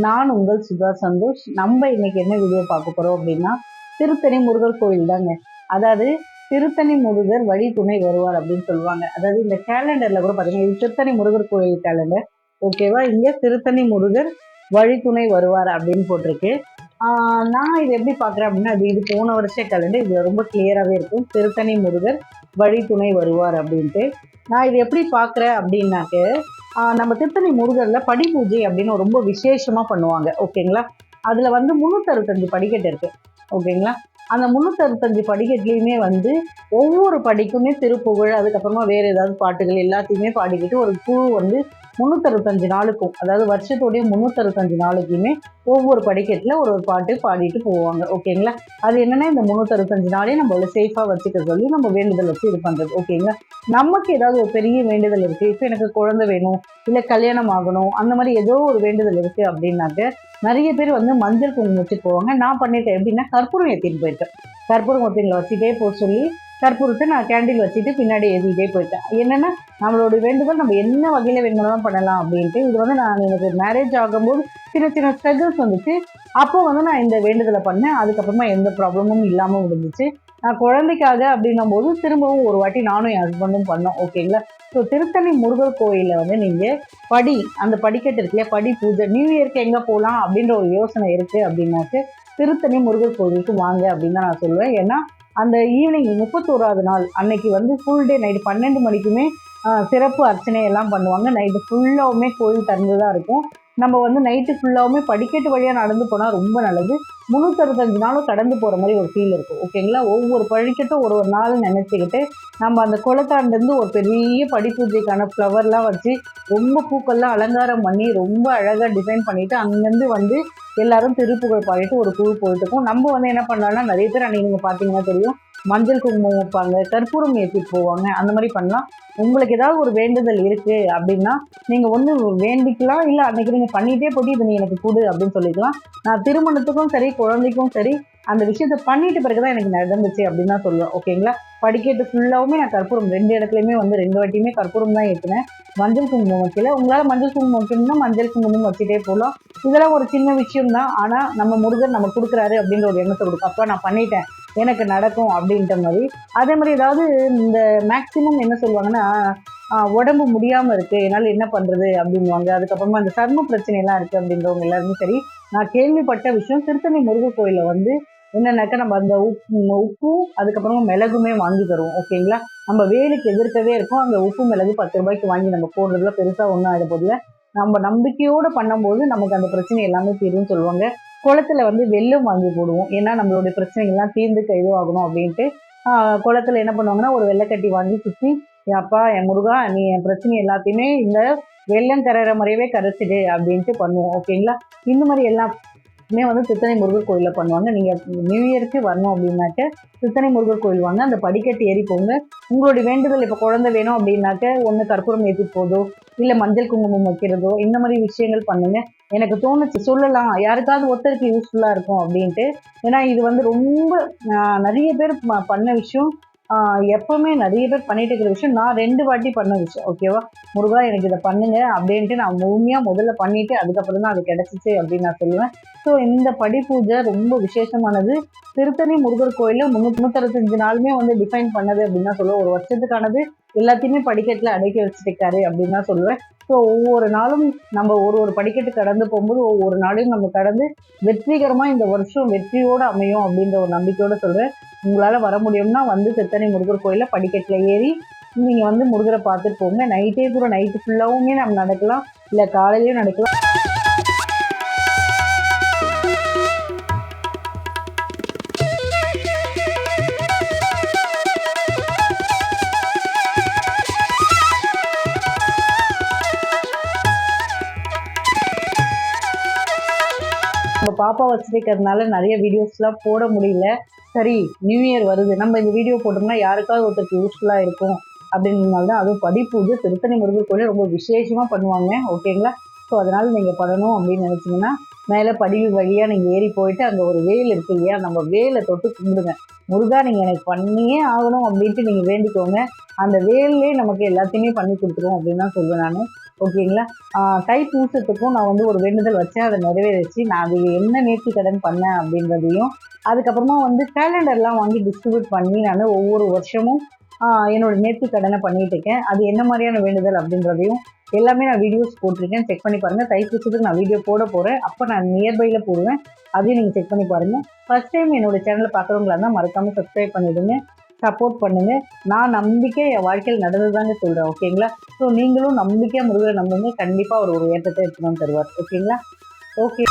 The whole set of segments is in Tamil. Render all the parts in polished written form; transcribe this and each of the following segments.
நான் உங்கள் சுதா சந்தோஷ். நம்ம இன்னைக்கு என்ன வீடியோ பார்க்க போறோம் அப்படின்னா, திருத்தணி முருகர் கோயில் தாங்க. அதாவது திருத்தணி முருகர் வழி துணை வருவார் அப்படின்னு சொல்லுவாங்க. அதாவது இந்த கேலண்டர்ல கூட பாத்தீங்கன்னா, இது திருத்தணி முருகர் கோயில் கேலண்டர், ஓகேவா? இங்க திருத்தணி முருகர் வழி துணை வருவார் அப்படின்னு போட்டிருக்கு. நான் இது எப்படி பாக்குறேன் அப்படின்னா, இது போன வருஷ கேலண்டர். இது ரொம்ப கிளியராகவே இருக்கும், திருத்தணி முருகர் வழி துணை வருவார் அப்படின்ட்டு. நான் இது எப்படி பாக்குறேன் அப்படின்னாக்க, நம்ம திருத்தணி முருகர்ல படி பூஜை அப்படின்னு ரொம்ப விசேஷமா பண்ணுவாங்க, ஓகேங்களா? அதுல வந்து 365 படிக்கட்டு இருக்கு, ஓகேங்களா? அந்த 365 படிக்கட்டுலையுமே வந்து ஒவ்வொரு படிக்குமே திருப்புகழ், அதுக்கப்புறமா வேற ஏதாவது பாட்டுகள் எல்லாத்தையுமே பாடிக்கிட்டு ஒரு குழு வந்து 365 நாளுக்கும், அதாவது வருஷத்துடைய 365 நாளைக்குமே ஒவ்வொரு படிக்கட்டில் ஒரு பாட்டு பாடிட்டு போவாங்க, ஓகேங்களா? அது என்னன்னா, இந்த 365 நாளே நம்மள சேஃபாக வச்சுக்க சொல்லி நம்ம வேண்டுதல் வச்சு இது பண்ணுறது, ஓகேங்களா? நமக்கு ஏதாவது ஒரு பெரிய வேண்டுதல் இருக்குது, இப்போ எனக்கு குழந்தை வேணும், இல்லை கல்யாணம் ஆகணும், அந்த மாதிரி ஏதோ ஒரு வேண்டுதல் இருக்குது அப்படின்னாக்க நிறைய பேர் வந்து மஞ்சள் குங்குமம் வச்சு போவாங்க. நான் பண்ணிட்டேன் எப்படின்னா, கற்பூரம் ஏற்றிட்டு போயிருக்கேன். கற்பூரம் ஒருத்தங்களை வச்சுட்டே போக சொல்லி கற்பூரத்தை நான் கேண்டில் வச்சுட்டு பின்னாடி எழுதிட்டே போயிட்டேன். என்னன்னா, நம்மளோட வேண்டுதல் நம்ம என்ன வகையில் வேணும்னாலும் பண்ணலாம் அப்படின்ட்டு. இது வந்து நான் எனக்கு மேரேஜ் ஆகும்போது சின்ன சின்ன ஸ்ட்ரகிள்ஸ் வந்துச்சு. அப்போ வந்து நான் இந்த வேண்டுதலை பண்ணேன். அதுக்கப்புறமா எந்த ப்ராப்ளமும் இல்லாமல் முடிஞ்சிச்சு. நான் குழந்தைக்காக அப்படின்னும் போது திரும்பவும் ஒரு வாட்டி நானும் என் ஹஸ்பண்டும் பண்ணோம், ஓகேங்களா? ஸோ திருத்தணி முருகர் கோயிலில் வந்து நீங்கள் அந்த படிக்கட்டு இருக்குல்லையா, படி பூஜை, நியூ இயர்க்கு எங்கே போகலாம் அப்படின்ற ஒரு யோசனை இருக்குது அப்படின்னாக்கு திருத்தணி முருகர் கோயிலுக்கு வாங்க அப்படின்னு தான் நான் சொல்லுவேன். ஏன்னா அந்த ஈவினிங் 31வது நாள் அன்னைக்கு வந்து ஃபுல் டே நைட்டு 12 மணிக்குமே சிறப்பு அர்ச்சனை எல்லாம் பண்ணுவாங்க. நைட்டு ஃபுல்லாகவுமே கோயில் திறந்து தான் இருக்கும். நம்ம வந்து நைட்டு ஃபுல்லாகவுமே படிக்கட்டு வழியாக நடந்து போனால் ரொம்ப நல்லது. 365 நாளும் கடந்து போகிற மாதிரி ஒரு ஃபீல் இருக்கும், ஓகேங்களா? ஒவ்வொரு படிக்கட்டும் ஒரு ஒரு நாள் நினச்சிக்கிட்டு நம்ம அந்த குளத்தாண்டேருந்து ஒரு பெரிய படிப்பூஜைக்கான ஃப்ளவர்லாம் வச்சு ரொம்ப பூக்கள்லாம் அலங்காரம் பண்ணி ரொம்ப அழகாக டிசைன் பண்ணிவிட்டு அங்கேருந்து வந்து எல்லாரும் திருப்புகழ் பாடிட்டு ஒரு குழு போயிட்டு இருக்கோம். நம்ம வந்து என்ன பண்ணலாம்னா, நிறைய பேர் அன்றைக்கி நீங்கள் பார்த்தீங்கன்னா தெரியும், மஞ்சள் குங்குமம் வைப்பாங்க, கற்பூரம் ஏற்றிட்டு போவாங்க, அந்த மாதிரி பண்ணலாம். உங்களுக்கு ஏதாவது ஒரு வேண்டுதல் இருக்குது அப்படின்னா நீங்கள் ஒன்று வேண்டிக்கலாம், இல்லை அன்றைக்கி நீங்கள் பண்ணிகிட்டே போட்டு இது நீ எனக்கு கொடு அப்படின்னு சொல்லிக்கலாம். நான் திருமணத்துக்கும் சரி குழந்தைக்கும் சரி அந்த விஷயத்த பண்ணிட்டு பிறகு தான் எனக்கு நடந்துச்சு அப்படின்னு தான் சொல்லுவேன், ஓகேங்களா? படிக்கட்டு ஃபுல்லாகவுமே நான் கற்பூரம் 2 இடத்துலையுமே வந்து 2 வாட்டியுமே கற்பூரம் தான் ஏற்றினேன். மஞ்சள் குங்குமம் வைக்கல. உங்களால் மஞ்சள் குங்குமம் வைக்கணும்னா மஞ்சள் குங்குமம் வச்சுட்டே போகலாம். இதெல்லாம் ஒரு சின்ன விஷயம் தான். ஆனால் நம்ம முருகன் நம்ம கொடுக்குறாரு அப்படின்ற ஒரு எண்ணத்தை கொடுக்கும். அப்போ நான் பண்ணிட்டேன், எனக்கு நடக்கும் அப்படின்ற மாதிரி. அதே மாதிரி ஏதாவது இந்த மேக்சிமம் என்ன சொல்லுவாங்கன்னா, உடம்பு முடியாமல் இருக்குது, என்னால் என்ன பண்ணுறது அப்படின்வாங்க. அதுக்கப்புறமா இந்த சர்ம பிரச்சனைலாம் இருக்குது அப்படின்றவங்க எல்லாருமே சரி, நான் கேள்விப்பட்ட விஷயம் திருத்தணி முருகர் கோயிலில் வந்து என்னன்னாக்கா, நம்ம அந்த உப்பும் அதுக்கப்புறமா மிளகுமே வாங்கி தருவோம், ஓகேங்களா? நம்ம வேலுக்கு எதிர்க்கவே இருக்கும். அந்த உப்பு மிளகு 10 ரூபாய்க்கு வாங்கி நம்ம போடுறதுல பெருசாக ஒன்றும் ஆகிட போதில்லை. நம்ம நம்பிக்கையோடு பண்ணும்போது நமக்கு அந்த பிரச்சனை எல்லாமே தீரும்னு சொல்லுவாங்க. குளத்துல வந்து வெல்லம் வாங்கி போடுவோம், ஏன்னா நம்மளுடைய பிரச்சனைகள்லாம் தீர்ந்துக்க இதுவாகணும் அப்படின்ட்டு. குளத்துல என்ன பண்ணுவாங்கன்னா, ஒரு வெள்ளைக்கட்டி வாங்கி சுற்றி, அப்பா என் முருகா நீ என் பிரச்சனை எல்லாத்தையுமே இந்த வெள்ளம் கரைகிற மாதிரியவே கரைச்சிடு அப்படின்ட்டு பண்ணுவோம், ஓகேங்களா? இந்த மாதிரி எல்லாம் வந்து திருத்தணி முருகர் கோயிலில் பண்ணுவாங்க. நீங்கள் நியூ இயருக்கு வரணும் அப்படின்னாக்க திருத்தணி முருகர் கோயில் வாங்க, அந்த படிக்கட்டு ஏறி போங்க. உங்களுடைய வேண்டுதல் இப்போ குழந்தை வேணும் அப்படின்னாக்க ஒன்று கற்பூரம் ஏற்றி போதோ, இல்லை மஞ்சள் குங்குமம் வைக்கிறதோ, இந்த மாதிரி விஷயங்கள் பண்ணுங்க. எனக்கு தோணுச்சு சொல்லலாம், யாருக்காவது ஒருத்தருக்கு யூஸ்ஃபுல்லாக இருக்கும் அப்படின்ட்டு. ஏன்னா இது வந்து ரொம்ப நிறைய பேர் பண்ண விஷயம். எப்பவுமே நிறைய பேர் பண்ணிட்டு இருக்கிற விஷயம். நான் 2 வாட்டி பண்ண விஷயம், ஓகேவா? முருகா எனக்கு இதை பண்ணுங்க அப்படின்ட்டு நான் முழுமையாக முதல்ல பண்ணிட்டு அதுக்கப்புறம் தான் அது கிடச்சிச்சு அப்படின்னு நான் சொல்லுவேன். ஸோ இந்த படி பூஜை ரொம்ப விசேஷமானது. திருத்தணி முருகர் கோயிலில் 365 நாளுமே வந்து டிஃபைன் பண்ணது அப்படின்னு தான் சொல்லுவேன். ஒரு வருஷத்துக்கானது எல்லாத்தையுமே படிக்கட்டில் அடக்கி வச்சுருக்காரு அப்படின்னு தான் சொல்லுவேன். ஸோ ஒவ்வொரு நாளும் நம்ம ஒரு ஒரு படிக்கட்டு கடந்து போகும்போது ஒவ்வொரு நாளையும் நம்ம கடந்து வெற்றிகரமாக இந்த வருஷம் வெற்றியோடு அமையும் அப்படின்ற ஒரு நம்பிக்கையோடு சொல்கிறேன். உங்களால் வர முடியும்னா வந்து திருத்தணி முருகர் கோயிலில் படிக்கட்டில் ஏறி நீங்கள் வந்து முருகரை பார்த்துட்டு போங்க. நைட்டே கூட நைட்டு ஃபுல்லாகவுமே நம்ம நடக்கலாம், இல்லை காலையிலையும் நடக்கலாம். நம்ம பாப்பா வச்சுருக்கிறதுனால நிறைய வீடியோஸ்லாம் போட முடியல. சரி, நியூ இயர் வருது, நம்ம இந்த வீடியோ போட்டோம்னா யாருக்காவது ஒருத்தருக்கு யூஸ்ஃபுல்லாக இருக்கும் அப்படின்றதுனால தான். அதுவும் படிப்பூஜை திருத்தணி முருகர் கோயிலில் ரொம்ப விசேஷமாக பண்ணுவாங்க, ஓகேங்களா? ஸோ அதனால் நீங்கள் பண்ணணும் அப்படின்னு நினச்சிங்கன்னா மேலே படி வழியாக நீங்கள் ஏறி போயிட்டு அங்கே ஒரு வேல் இருக்கு இல்லையா, நம்ம வேலை தொட்டு கும்பிடுங்க. முருகா நீங்கள் எனக்கு பண்ணியே ஆகணும் அப்படின்ட்டு நீங்கள் வேண்டிக்கோங்க. அந்த வேல்லே நமக்கு எல்லாத்தையுமே பண்ணி கொடுத்துருவோம் அப்படின்னு தான் சொல்லுவேன் நான். ஓகேங்களா. தைப்பூசத்துக்கும் நான் வந்து ஒரு வேண்டுதல் வச்சேன், அதை நிறைவேறிச்சு. நான் அது என்ன நேர்த்திக்கடன் பண்ணேன் அப்படின்றதையும், அதுக்கப்புறமா வந்து கேலண்டர்லாம் வாங்கி டிஸ்ட்ரிபியூட் பண்ணி நான் ஒவ்வொரு வருஷமும் என்னோட நேர்த்திக்கடனை பண்ணிட்டு இருக்கேன். அது என்ன மாதிரியான வேண்டுதல் அப்படின்றதையும் எல்லாமே நான் வீடியோஸ் போட்டிருக்கேன், செக் பண்ணி பாருங்கள். தைப்பூசத்துக்கு நான் வீடியோ போட போகிறேன், அப்போ நான் நியர்பையில் போடுவேன், அதையும் நீங்கள் செக் பண்ணி பாருங்கள். ஃபர்ஸ்ட் டைம் என்னோட சேனலை பார்க்குறவங்களா இருந்தால் மறக்காமல் சப்ஸ்கிரைப் பண்ணிவிடுங்க, சப்போர்ட் பண்ணுங்கள். நான் நம்பிக்கை என் வாழ்க்கையில் நடந்ததுதாங்க சொல்கிறேன், ஓகேங்களா. ஸோ நீங்களும் நம்பிக்கையாக முருகரை நம்புங்க, கண்டிப்பாக அவர் ஒரு ஏற்றத்தை எடுத்துன்னு தருவார், ஓகேங்களா. ஓகே.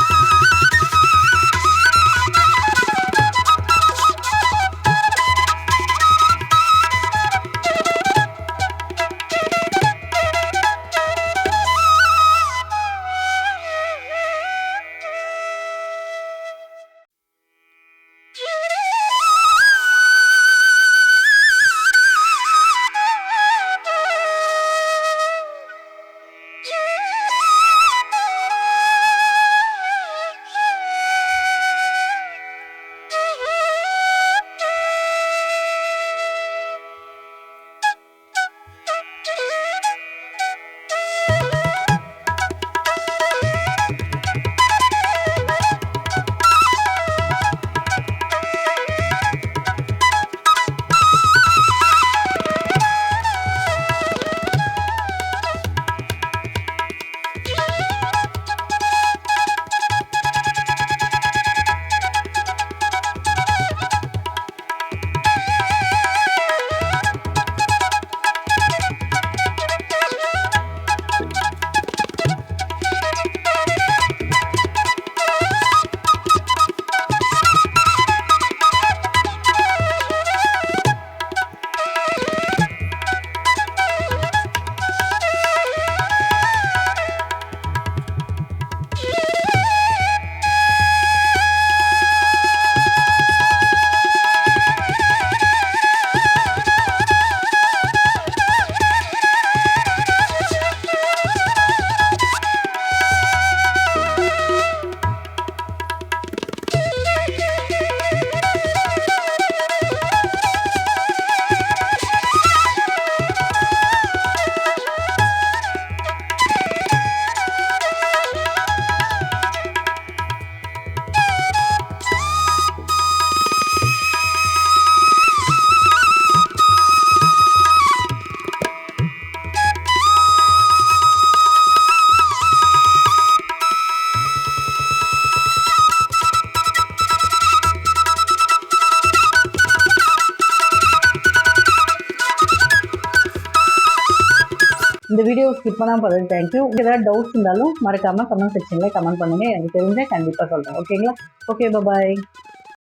இந்த வீடியோ ஸ்கிப் பண்ணாமல் பார்த்து தேங்க்யூ. ஏதாவது டவுட்ஸ் இருந்தாலும் மறக்காமல் கமெண்ட் செக்ஷனில் கமெண்ட் பண்ணுங்கள், எனக்கு தெரிஞ்சால் கண்டிப்பாக சொல்கிறேன், ஓகேங்களா. ஓகே, பாய்.